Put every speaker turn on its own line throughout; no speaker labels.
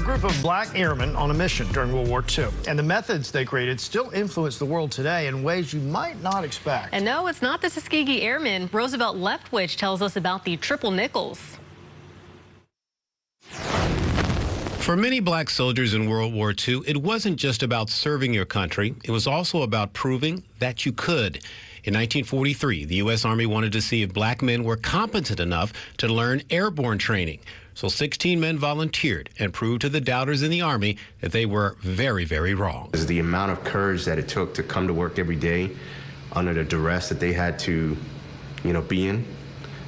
a group of black airmen on a mission during World War II. And the methods they created still influence the world today in ways you might not expect.
And no, it's not the Tuskegee Airmen. Roosevelt Leftwich tells us about the triple nickels.
For many black soldiers in World War II, it wasn't just about serving your country. It was also about proving that you could. In 1943, the U.S. Army wanted to see if black men were competent enough to learn airborne training. So 16 men volunteered and proved to the doubters in the Army that they were very, very wrong.
The amount of courage that it took to come to work every day under the duress that they had to, be in,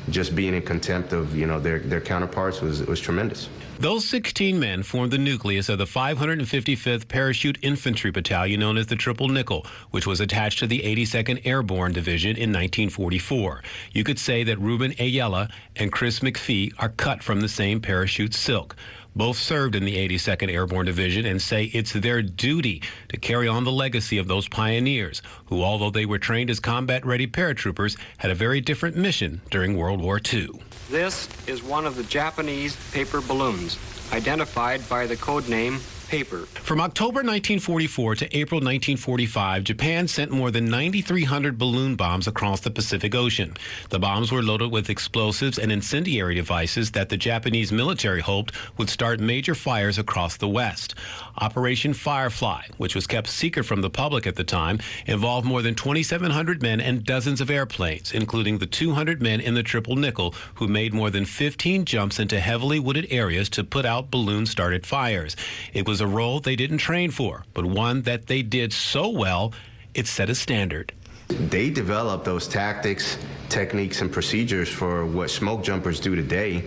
just being in contempt of, their counterparts was tremendous.
Those 16 men formed the nucleus of the 555th Parachute Infantry Battalion known as the Triple Nickel, which was attached to the 82nd Airborne Division in 1944. You could say that Ruben Ayala and Chris McPhee are cut from the same parachute silk. Both served in the 82nd Airborne Division and say it's their duty to carry on the legacy of those pioneers who, although they were trained as combat-ready paratroopers, had a very different mission during World War II.
This is one of the Japanese paper balloons, identified by the code name Paper.
From October 1944 to April 1945, Japan sent more than 9,300 balloon bombs across the Pacific Ocean. The bombs were loaded with explosives and incendiary devices that the Japanese military hoped would start major fires across the West. Operation Firefly, which was kept secret from the public at the time, involved more than 2,700 men and dozens of airplanes, including the 200 men in the Triple Nickel who made more than 15 jumps into heavily wooded areas to put out balloon-started fires. It was a role they didn't train for, but one that they did so well, it set a standard.
They developed those tactics, techniques, and procedures for what smoke jumpers do today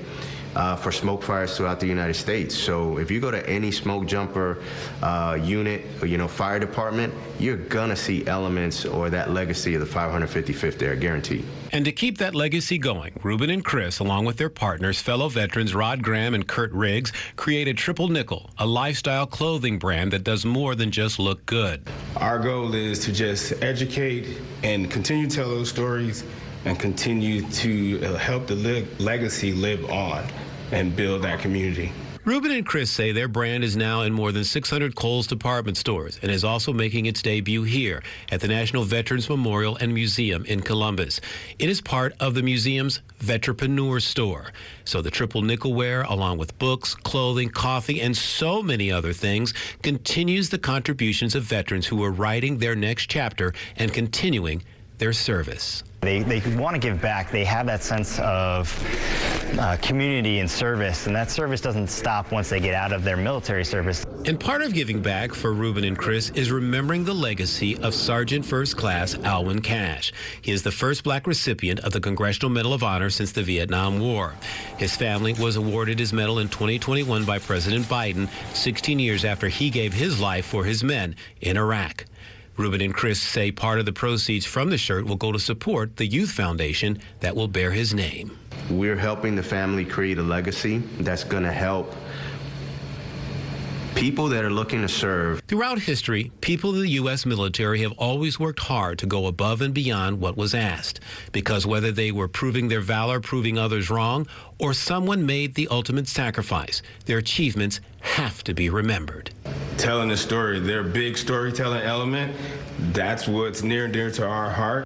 for smoke fires throughout the United States. So if you go to any smoke jumper unit, fire department, you're gonna see elements or that legacy of the 555th Air, guaranteed.
And to keep that legacy going, Ruben and Chris, along with their partners, fellow veterans Rod Graham and Kurt Riggs, created Triple Nickel, a lifestyle clothing brand that does more than just look good.
Our goal is to just educate and continue to tell those stories and continue to help the legacy live on and build that community.
Ruben and Chris say their brand is now in more than 600 Kohl's department stores and is also making its debut here at the National Veterans Memorial and Museum in Columbus. It is part of the museum's Vetrepreneur store. So the Triple Nickel wear, along with books, clothing, coffee, and so many other things, continues the contributions of veterans who are writing their next chapter and continuing their service.
They want to give back. They have that sense of community and service, and that service doesn't stop once they get out of their military service.
And part of giving back for Ruben and Chris is remembering the legacy of Sergeant First Class Alwyn Cash. He is the first black recipient of the Congressional Medal of Honor since the Vietnam War. His family was awarded his medal in 2021 by President Biden, 16 years after he gave his life for his men in Iraq. Ruben and Chris say part of the proceeds from the shirt will go to support the youth foundation that will bear his name.
We're helping the family create a legacy that's going to help people that are looking to serve.
Throughout history, people in the U.S. military have always worked hard to go above and beyond what was asked, because whether they were proving their valor, proving others wrong, or someone made the ultimate sacrifice, their achievements have to be remembered.
Telling the story, their big storytelling element, that's what's near and dear to our heart.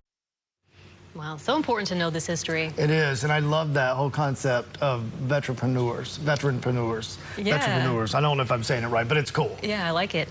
Wow, so important to know this history.
It is, and I love that whole concept of veteranpreneurs.
Yeah.
Veteranpreneurs. I don't know if I'm saying it right, but it's cool.
Yeah, I like it.